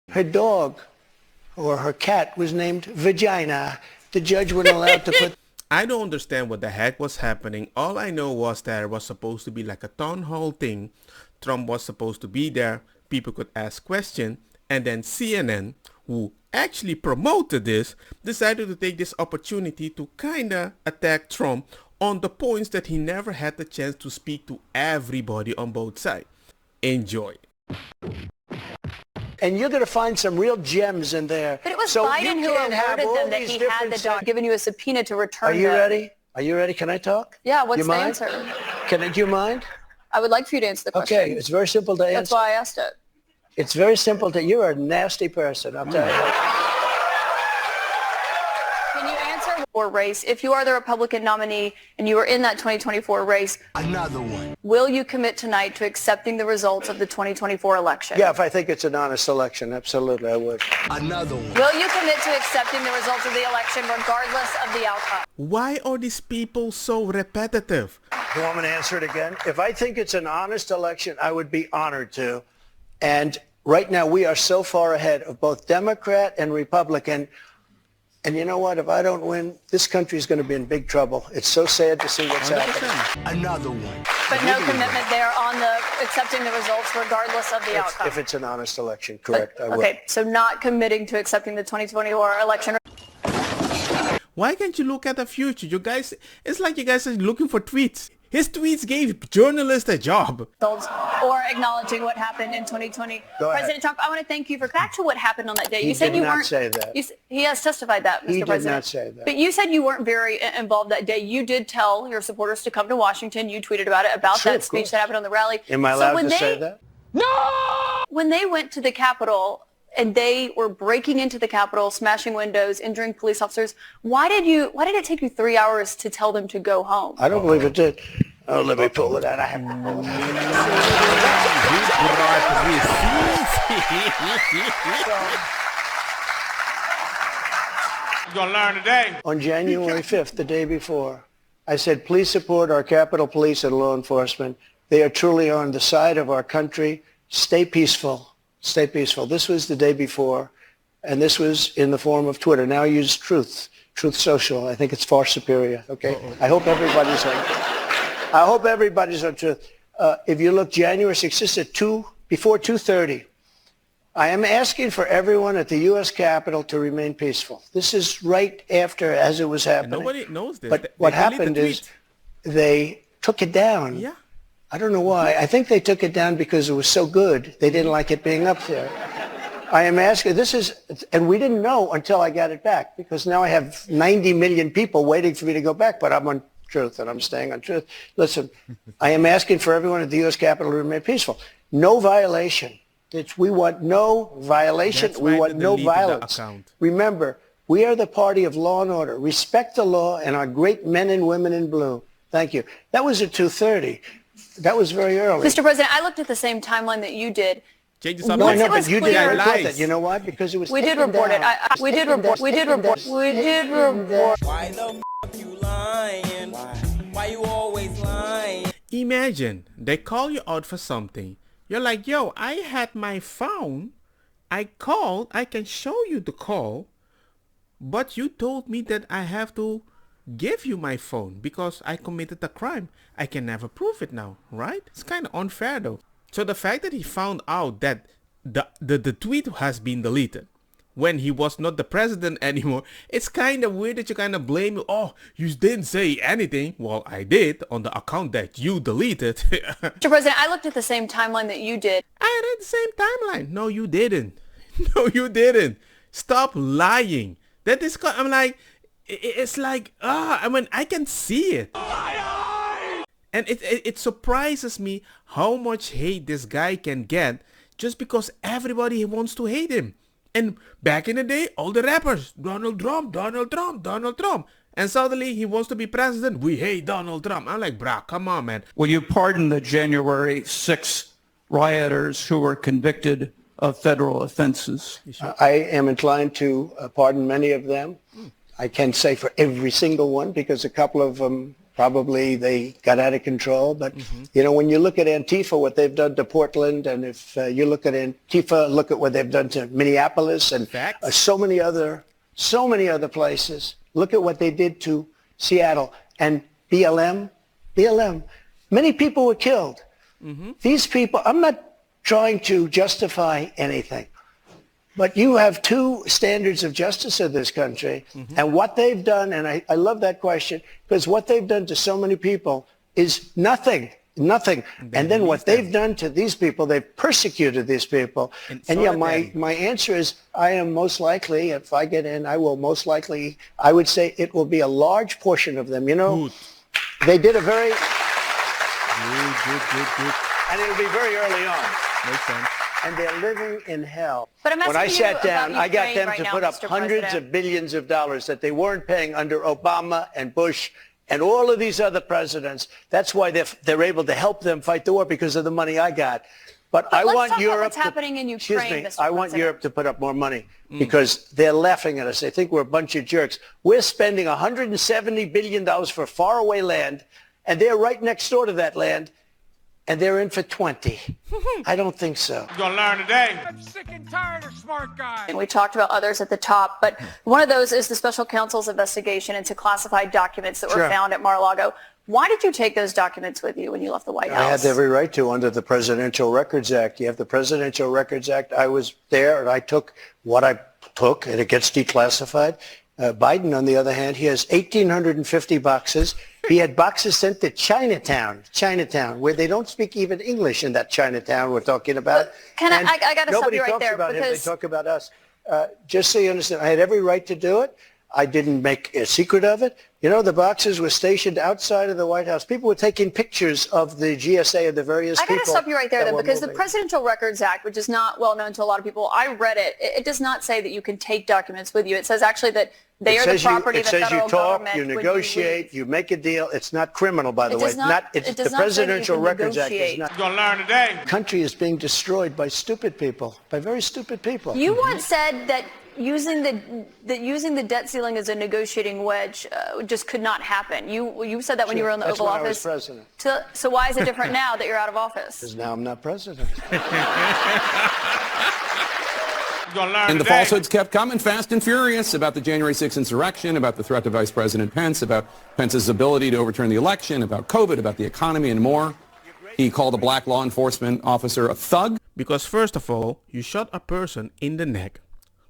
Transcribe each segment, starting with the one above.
Her dog or her cat was named Vagina. The judge wasn't allowed to put... I don't understand what the heck was happening. All I know was that it was supposed to be like a town hall thing. Trump was supposed to be there. People could ask questions. And then CNN, who actually promoted this, decided to take this opportunity to kinda attack Trump on the points that he never had the chance to speak to everybody on both sides. Enjoy. And you're going to find some real gems in there. But it was Biden who alerted them that he had the dog, given you a subpoena to return them. Are you ready? Are you ready? Can I talk? Yeah, what's the answer? Do you mind? I would like for you to answer the question. Okay, it's very simple to answer. That's why I asked it. It's very simple to... You're a nasty person, I'll tell you. Can you answer for race? If you are the Republican nominee and you are in that 2024 race, Another one. will you commit tonight to accepting the results of the 2024 election? Yeah, if I think it's an honest election, absolutely, I would. Another one. Will you commit to accepting the results of the election regardless of the outcome? Why are these people so repetitive? You want me to answer it again? If I think it's an honest election, I would be honored to. And right now, we are so far ahead of both Democrat and Republican. And you know what? If I don't win, this country is going to be in big trouble. It's so sad to see what's happening. Another one. But no commitment there on the accepting the results regardless of the outcome. If it's an honest election, correct, I will. Okay, so not committing to accepting the 2024 election. Why can't you look at the future? You guys, it's like you guys are looking for tweets. His tweets gave journalists a job. Or acknowledging what happened in 2020. Go ahead. President Trump, I want to thank you for back to what happened on that day. He You said did you not weren't say that. He has testified that, Mr. He did President. not say that. But you said you weren't very involved that day. You did tell your supporters to come to Washington. You tweeted about it, about Sure, that of speech course. that happened on the rally. Am I allowed to say that? When they went to the Capitol and they were breaking into the Capitol, smashing windows, injuring police officers, why did it take you 3 hours to tell them to go home? I don't believe it did. Oh, let me pull it out. I have to pull it out. You're going to learn today. On January 5th, the day before, I said, please support our Capitol Police and law enforcement. They are truly on the side of our country. Stay peaceful. Stay peaceful. This was the day before, and this was in the form of Twitter. Now I use Truth Social. I think it's far superior, okay? I hope everybody's on Truth. If you look January 6th, this is before 2:30. I am asking for everyone at the U.S. Capitol to remain peaceful. This is right after, as it was happening. And nobody knows this. But what happened is they took it down. Yeah. I don't know why. I think they took it down because it was so good. They didn't like it being up there. I am asking, and we didn't know until I got it back, because now I have 90 million people waiting for me to go back, but I'm on Truth and I'm staying on Truth. Listen, I am asking for everyone at the U.S. Capitol to remain peaceful. No violation. We want no violation. We want no violence. Remember, we are the party of law and order. Respect the law and our great men and women in blue. Thank you. That was at 2:30. That was very early. Mr. President, I looked at the same timeline that you did. Change the No, subject. I know, but you didn't report lies. that. You know why? Because it was We did taken report it. down. We did report. We did report. We did report. Why the you lying? Why you always lying? Imagine they call you out for something. You're like, yo, I had my phone. I called. I can show you the call. But you told me that I have to give you my phone because I committed a crime. I can never prove it now, right? It's kind of unfair though. So the fact that he found out that the tweet has been deleted when he was not the president anymore, it's kind of weird that you kind of blame, oh, you didn't say anything. Well, I did on the account that you deleted. Mr. President, I looked at the same timeline that you did. I read the same timeline. No, you didn't. No, you didn't. Stop lying. That is, I'm like, it's like, I mean, I can see it. And it surprises me how much hate this guy can get just because everybody wants to hate him. And back in the day, all the rappers, Donald Trump, Donald Trump, Donald Trump. And suddenly he wants to be president. We hate Donald Trump. I'm like, brah, come on, man. Will you pardon the January 6th rioters who were convicted of federal offenses? I am inclined to pardon many of them. I can't say for every single one because a couple of them Probably they got out of control. But, you know, when you look at Antifa, what they've done to Portland, and if you look at Antifa, look at what they've done to Minneapolis and so many other places. Look at what they did to Seattle and BLM. Many people were killed. These people, I'm not trying to justify anything, but you have two standards of justice in this country, and what they've done, and I love that question, because what they've done to so many people is nothing. And then what they've done to these people, they've persecuted these people. And yeah, my answer is I am most likely, if I get in, I will most likely, I would say it will be a large portion of them. You know, they did a very... Good. And it'll be very early on. Makes sense. And they're living in hell. But I'm asking when I sat you down, about I got Ukraine them right to now, put up Mr. hundreds President. of billions of dollars that they weren't paying under Obama and Bush and all of these other presidents. That's why they're able to help them fight the war, because of the money I got. But I let's want talk about Europe what's happening in Ukraine, excuse me, Mr. I want President. Europe to put up more money because they're laughing at us. They think we're a bunch of jerks. We're spending $170 billion for faraway land, and they're right next door to that land, and they're in for 20. I don't think so. You're gonna learn today. I'm sick and tired of smart guys. And we talked about others at the top, but one of those is the special counsel's investigation into classified documents that were found at Mar-a-Lago. Why did you take those documents with you when you left the White House? I had every right to under the Presidential Records Act. You have the Presidential Records Act. I was there and I took what I took, and it gets declassified. Biden, on the other hand, he has 1,850 boxes. He had boxes sent to Chinatown, where they don't speak even English in that Chinatown we're talking about. I got to stop you right Nobody there talks about him. They because talk about us. Just so you understand, I had every right to do it. I didn't make a secret of it. You know, the boxes were stationed outside of the White House. People were taking pictures of the GSA of the various people. I got to stop you right there, that though, were because the moving. Presidential Records Act, which is not well known to a lot of people, I read it. It does not say that you can take documents with you. It says actually that they are the property of the federal It says you talk, government. you when negotiate, leave. you make a deal. It's not criminal, by the It way. does not- It's it does the not say that you Presidential can Records Act is negotiate. not. You're gonna learn today. The country is being destroyed by stupid people, by very stupid people. You once said that using the debt ceiling as a negotiating wedge just could not happen. You said that when you were in the That's Oval when I was Office. president. So why is it different now that you're out of office? Because now I'm not president. You're gonna learn And the today. falsehoods kept coming fast and furious about the January 6th insurrection, about the threat to Vice President Pence, about Pence's ability to overturn the election, about COVID, about the economy, and more. He called a black law enforcement officer a thug. Because first of all, you shot a person in the neck,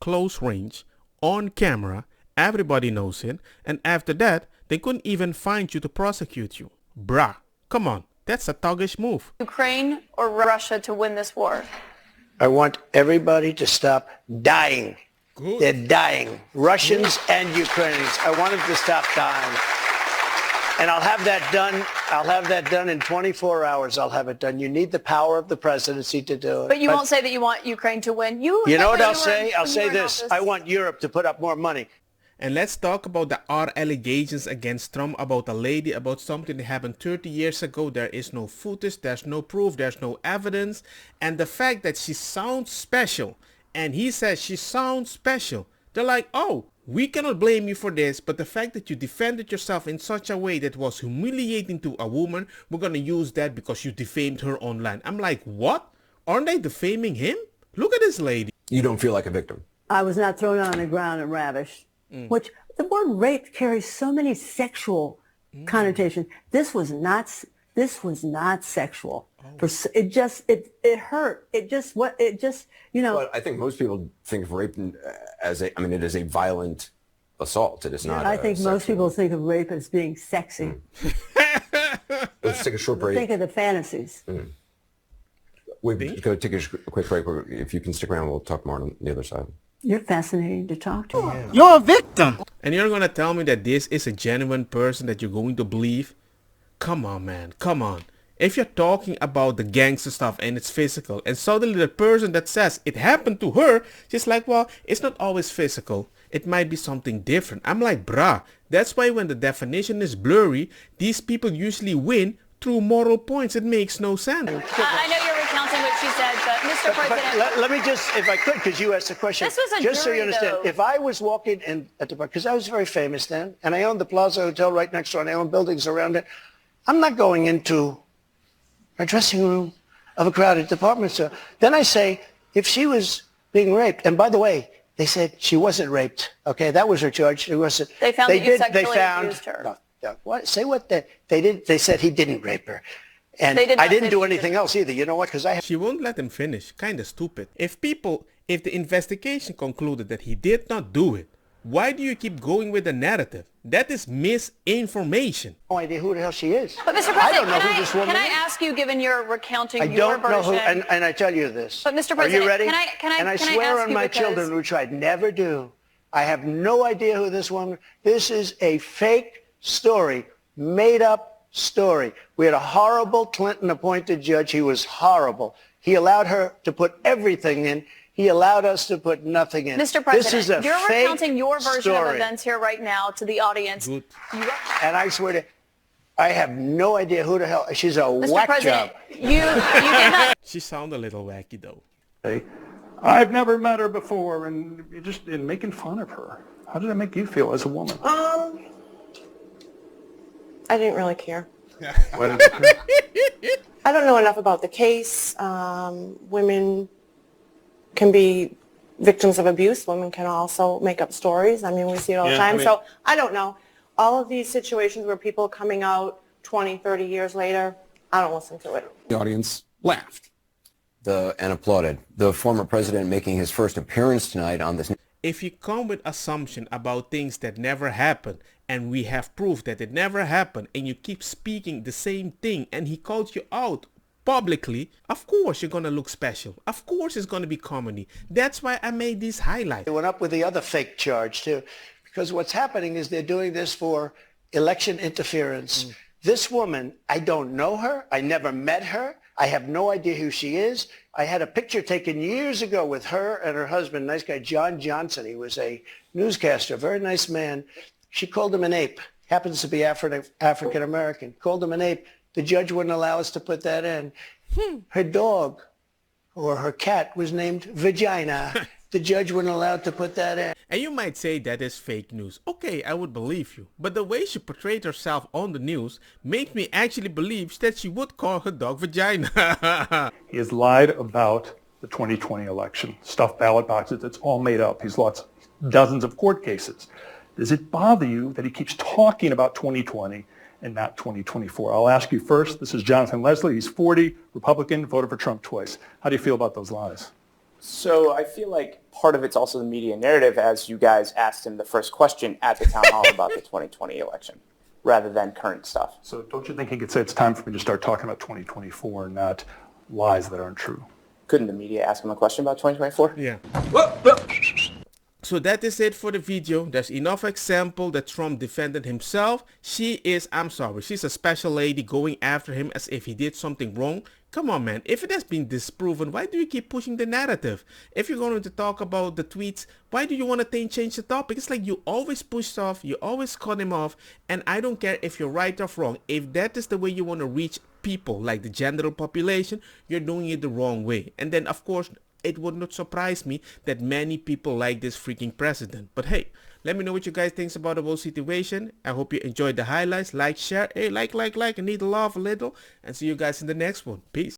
close range, on camera, everybody knows it, and after that, they couldn't even find you to prosecute you. Bruh, come on, that's a thuggish move. Ukraine or Russia to win this war? I want everybody to stop dying. They're dying. Russians and Ukrainians. I want them to stop dying. And I'll have that done. I'll have that done in 24 hours. I'll have it done. You need the power of the presidency to do it. But you won't say that you want Ukraine to win. You know what I'll say? I'll say this. I want Europe to put up more money. And let's talk about the odd allegations against Trump about a lady, about something that happened 30 years ago. There is no footage, there's no proof, there's no evidence. And the fact that she sounds special, and he says she sounds special. They're like, oh, we cannot blame you for this, but the fact that you defended yourself in such a way that was humiliating to a woman, we're going to use that because you defamed her online. I'm like, what? Aren't they defaming him? Look at this lady. You don't feel like a victim. I was not thrown on the ground and ravished, which the word rape carries so many sexual connotations. This was not sexual. It hurt. But I think most people think of rape as it is a violent assault. It is not. I think most people think of rape as being sexy. Let's take a short break. Think of the fantasies. We're going to take a quick break. If you can stick around, we'll talk more on the other side. You're fascinating to talk to. You're a victim. And you're going to tell me that this is a genuine person that you're going to believe? Come on, man. Come on. If you're talking about the gangster stuff and it's physical, and suddenly the person that says it happened to her, she's like, well, it's not always physical. It might be something different. I'm like, bruh, that's why when the definition is blurry, these people usually win through moral points. It makes no sense. I know you're recounting what she said, but Mr. President. Let me just, if I could, because you asked the question. This was a just so you jury, understand, though. if I was walking in at the bar, because I was very famous then, and I owned the Plaza Hotel right next door, and I owned buildings around it, I'm not going into a dressing room of a crowded department store. Then I say, if she was being raped, and by the way, they said she wasn't raped. Okay, that was her charge. It wasn't. They found that you sexually abused her. No, what? Say what? They did. They said he didn't rape her, and They did not I didn't say do she anything else either. You know what? Because I have. She won't let him finish. Kinda stupid. If the investigation concluded that he did not do it, why do you keep going with the narrative? That is misinformation. No idea who the hell she is. But Mr. President, I don't know who this woman can I is. ask you, given your recounting I your don't know version? who, and I tell you this. But Mr. Are you President, ready? can I And I can I swear ask on you my because- children, which I'd never do. I have no idea who this woman. This is a fake story, made up story. We had a horrible Clinton-appointed judge. He was horrible. He allowed her to put everything in. He allowed us to put nothing in. Mr. President, this is a you're fake recounting your version of story. events here right now to the audience. Good. And I swear to, I have no idea who the hell. She's a Mr. whack President, job. you did not. She sounded a little wacky though. I've never met her before, and making fun of her. How did that make you feel as a woman? I didn't really care. Why did you- I don't know enough about the case. Women can be victims of abuse. Women can also make up stories. I mean, we see it all the time. So I don't know. All of these situations where people are coming out 20, 30 years later, I don't listen to it. The audience laughed. And applauded. The former president making his first appearance tonight on this. If you come with assumption about things that never happened, and we have proof that it never happened, and you keep speaking the same thing, and he calls you out publicly, of course you're gonna look special. Of course it's gonna be comedy. That's why I made these highlights. They went up with the other fake charge too, because what's happening is they're doing this for election interference. This woman, I don't know her. I never met her. I have no idea who she is. I had a picture taken years ago with her and her husband, nice guy, John Johnson. He was a newscaster, very nice man. She called him an ape. Happens to be African American. Called him an ape. The judge wouldn't allow us to put that in. Her dog or her cat was named Vagina. The judge wouldn't allow to put that in. And you might say that is fake news. Okay, I would believe you. But the way she portrayed herself on the news makes me actually believe that she would call her dog Vagina. He has lied about the 2020 election, stuffed ballot boxes. It's all made up. He's lost dozens of court cases. Does it bother you that he keeps talking about 2020 and not 2024? I'll ask you first. This is Jonathan Leslie. He's 40, Republican, voted for Trump twice. How do you feel about those lies? So I feel like part of it's also the media narrative, as you guys asked him the first question at the town hall about the 2020 election, rather than current stuff. So don't you think he could say it's time for me to start talking about 2024 and not lies that aren't true? Couldn't the media ask him a question about 2024? Yeah. So that is it for the video. There's enough example that Trump defended himself. She's a special lady going after him as if he did something wrong. Come on, man. If it has been disproven, why do you keep pushing the narrative? If you're going to talk about the tweets, why do you want to change the topic? It's like you always push off, you always cut him off, and I don't care if you're right or wrong. If that is the way you want to reach people, like the general population, you're doing it the wrong way. And then, of course, it would not surprise me that many people like this freaking president. But hey, let me know what you guys think about the whole situation. I hope you enjoyed the highlights. Like, share, hey, like, I need to laugh a little. And see you guys in the next one. Peace.